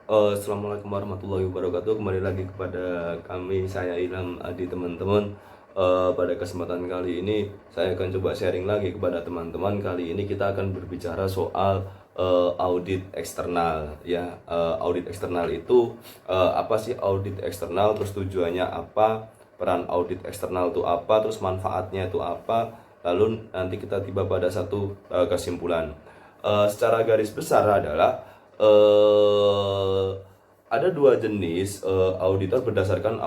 Assalamualaikum warahmatullahi wabarakatuh. Kembali lagi kepada kami, saya Ilham Adi, teman-teman. Pada kesempatan kali ini saya akan coba sharing lagi kepada teman-teman. Kali ini kita akan berbicara soal audit eksternal, ya. Audit eksternal itu apa sih audit eksternal? Terus tujuannya apa? Peran audit eksternal itu apa? Terus manfaatnya itu apa? Lalu nanti kita tiba pada satu kesimpulan. Secara garis besar adalah eh ada dua jenis auditor berdasarkan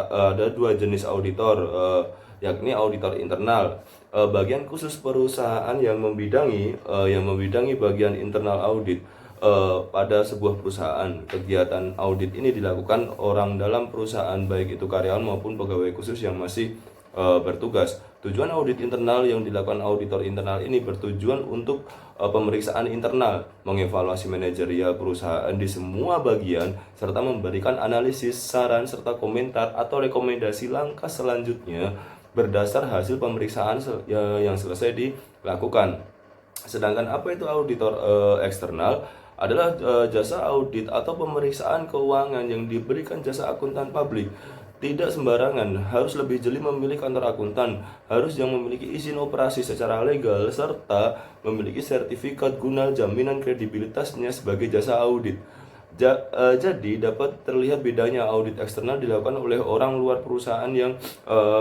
ada dua jenis auditor, yakni auditor internal, bagian khusus perusahaan yang membidangi bagian internal audit pada sebuah perusahaan. Kegiatan audit ini dilakukan orang dalam perusahaan, baik itu karyawan maupun pegawai khusus yang masih bertugas. Tujuan audit internal yang dilakukan auditor internal ini bertujuan untuk pemeriksaan internal, mengevaluasi manajerial perusahaan di semua bagian, serta memberikan analisis, saran, serta komentar atau rekomendasi langkah selanjutnya berdasar hasil pemeriksaan yang selesai dilakukan. Sedangkan apa itu auditor eksternal? Adalah jasa audit atau pemeriksaan keuangan yang diberikan jasa akuntan publik. Tidak sembarangan, harus lebih jeli memilih kantor akuntan, harus yang memiliki izin operasi secara legal, serta memiliki sertifikat guna jaminan kredibilitasnya sebagai jasa audit. Jadi dapat terlihat bedanya audit eksternal dilakukan oleh orang luar perusahaan yang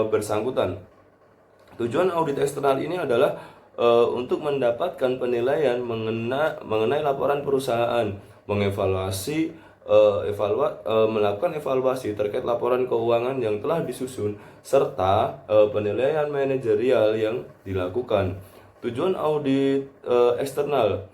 bersangkutan. Tujuan audit eksternal ini adalah untuk mendapatkan penilaian mengenai laporan perusahaan, mengevaluasi melakukan evaluasi terkait laporan keuangan yang telah disusun, serta penilaian manajerial yang dilakukan. Tujuan audit eksternal.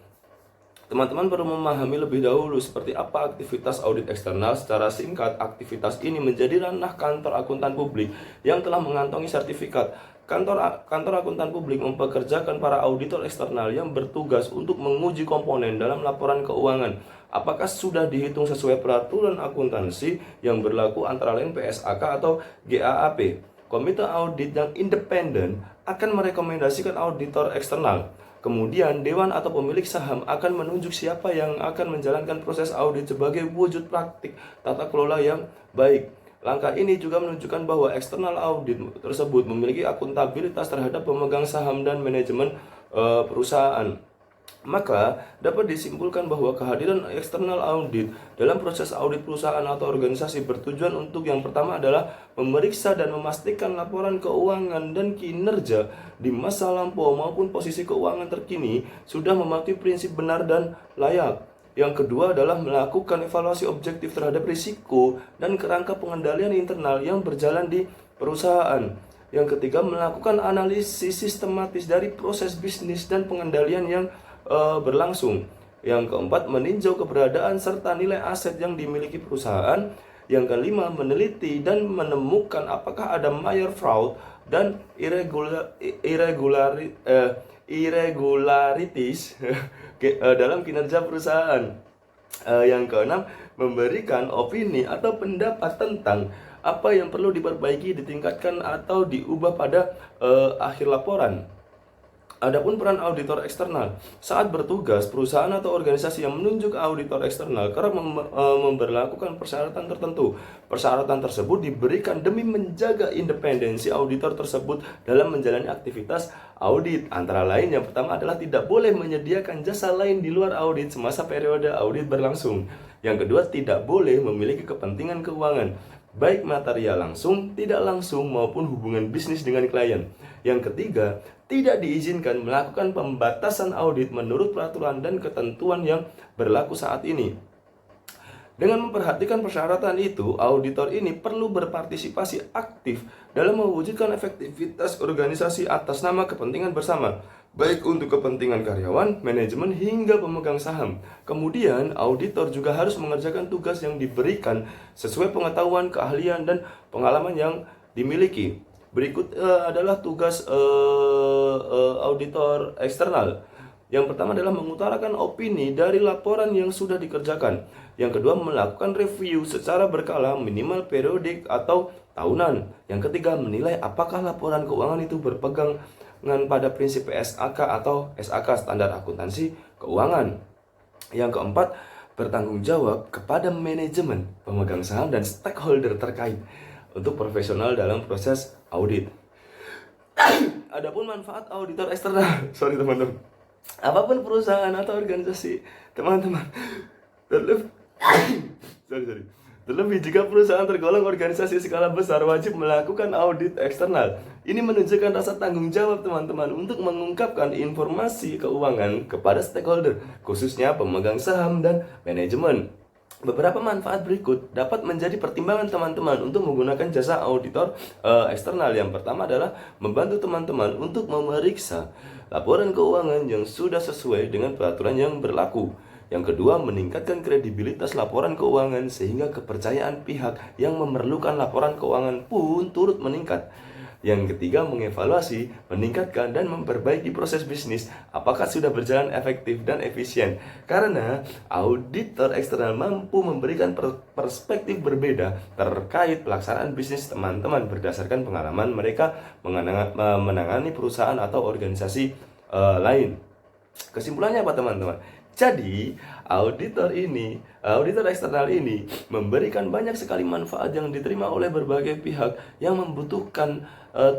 Teman-teman perlu memahami lebih dahulu seperti apa aktivitas audit eksternal. Secara singkat, aktivitas ini menjadi ranah kantor akuntan publik yang telah mengantongi sertifikat. Kantor akuntan publik mempekerjakan para auditor eksternal yang bertugas untuk menguji komponen dalam laporan keuangan. Apakah sudah dihitung sesuai peraturan akuntansi yang berlaku, antara lain PSAK atau GAAP. Komite audit yang independen akan merekomendasikan auditor eksternal. Kemudian, dewan atau pemilik saham akan menunjuk siapa yang akan menjalankan proses audit sebagai wujud praktik tata kelola yang baik. Langkah ini juga menunjukkan bahwa eksternal audit tersebut memiliki akuntabilitas terhadap pemegang saham dan manajemen perusahaan. Maka dapat disimpulkan bahwa kehadiran eksternal audit dalam proses audit perusahaan atau organisasi bertujuan untuk yang pertama adalah memeriksa dan memastikan laporan keuangan dan kinerja di masa lampau maupun posisi keuangan terkini sudah mematuhi prinsip benar dan layak. Yang kedua adalah melakukan evaluasi objektif terhadap risiko dan kerangka pengendalian internal yang berjalan di perusahaan. Yang ketiga, melakukan analisis sistematis dari proses bisnis dan pengendalian yang berlangsung. Yang keempat, meninjau keberadaan serta nilai aset yang dimiliki perusahaan. Yang kelima, meneliti dan menemukan apakah ada major fraud dan irregularities dalam kinerja perusahaan. Yang keenam, memberikan opini atau pendapat tentang apa yang perlu diperbaiki, ditingkatkan atau diubah pada akhir laporan. Adapun peran auditor eksternal, saat bertugas, perusahaan atau organisasi yang menunjuk auditor eksternal kerap memberlakukan persyaratan tertentu. Persyaratan tersebut diberikan demi menjaga independensi auditor tersebut dalam menjalani aktivitas audit. Antara lain, yang pertama adalah tidak boleh menyediakan jasa lain di luar audit semasa periode audit berlangsung. Yang kedua, tidak boleh memiliki kepentingan keuangan, baik material langsung, tidak langsung, maupun hubungan bisnis dengan klien. Yang ketiga, tidak diizinkan melakukan pembatasan audit menurut peraturan dan ketentuan yang berlaku saat ini. Dengan memperhatikan persyaratan itu, auditor ini perlu berpartisipasi aktif dalam mewujudkan efektivitas organisasi atas nama kepentingan bersama, baik untuk kepentingan karyawan, manajemen, hingga pemegang saham. Kemudian, auditor juga harus mengerjakan tugas yang diberikan sesuai pengetahuan, keahlian, dan pengalaman yang dimiliki. Berikut adalah tugas auditor eksternal. Yang pertama adalah mengutarakan opini dari laporan yang sudah dikerjakan. Yang kedua, melakukan review secara berkala, minimal periodik atau tahunan. Yang ketiga, menilai apakah laporan keuangan itu berpegangan pada prinsip PSAK atau SAK, standar akuntansi keuangan. Yang keempat, bertanggung jawab kepada manajemen, pemegang saham, dan stakeholder terkait untuk profesional dalam proses audit. Adapun manfaat auditor eksternal, sorry teman-teman, apapun perusahaan atau organisasi teman-teman, terlebih sorry. Terlebih jika perusahaan tergolong organisasi skala besar wajib melakukan audit eksternal. Ini menunjukkan rasa tanggung jawab teman-teman untuk mengungkapkan informasi keuangan kepada stakeholder, khususnya pemegang saham dan manajemen. Beberapa manfaat berikut dapat menjadi pertimbangan teman-teman untuk menggunakan jasa auditor eksternal. Yang pertama adalah membantu teman-teman untuk memeriksa laporan keuangan yang sudah sesuai dengan peraturan yang berlaku. Yang kedua, meningkatkan kredibilitas laporan keuangan sehingga kepercayaan pihak yang memerlukan laporan keuangan pun turut meningkat. Yang ketiga, mengevaluasi, meningkatkan, dan memperbaiki proses bisnis apakah sudah berjalan efektif dan efisien. Karena auditor eksternal mampu memberikan perspektif berbeda terkait pelaksanaan bisnis teman-teman berdasarkan pengalaman mereka menangani perusahaan atau organisasi lain. Kesimpulannya apa teman-teman? Jadi, auditor eksternal ini memberikan banyak sekali manfaat yang diterima oleh berbagai pihak yang membutuhkan,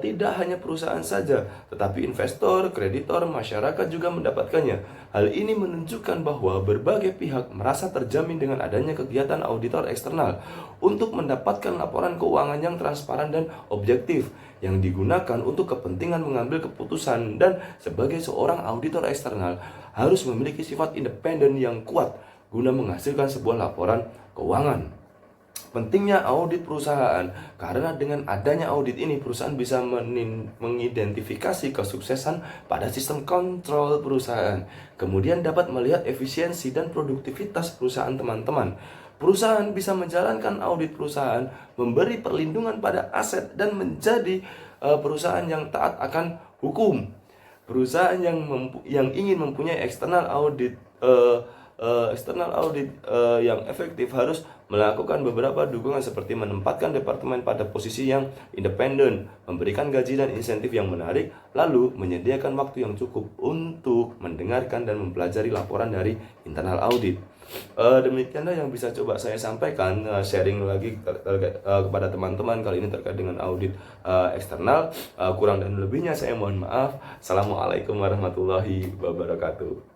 tidak hanya perusahaan saja, tetapi investor, kreditor, masyarakat juga mendapatkannya. Hal ini menunjukkan bahwa berbagai pihak merasa terjamin dengan adanya kegiatan auditor eksternal untuk mendapatkan laporan keuangan yang transparan dan objektif yang digunakan untuk kepentingan mengambil keputusan. Dan sebagai seorang auditor eksternal harus memiliki sifat independen yang kuat guna menghasilkan sebuah laporan keuangan. Pentingnya audit perusahaan, karena dengan adanya audit ini perusahaan bisa mengidentifikasi kesuksesan pada sistem kontrol perusahaan, kemudian dapat melihat efisiensi dan produktivitas perusahaan teman-teman. Perusahaan bisa menjalankan audit perusahaan, memberi perlindungan pada aset, dan menjadi perusahaan yang taat akan hukum. Perusahaan yang ingin mempunyai eksternal audit yang efektif harus melakukan beberapa dukungan seperti menempatkan departemen pada posisi yang independen, memberikan gaji dan insentif yang menarik, lalu menyediakan waktu yang cukup untuk mendengarkan dan mempelajari laporan dari internal audit. Demikianlah yang bisa coba saya sampaikan, sharing lagi kepada teman-teman kali ini terkait dengan audit eksternal. Kurang dan lebihnya saya mohon maaf. Assalamualaikum warahmatullahi wabarakatuh.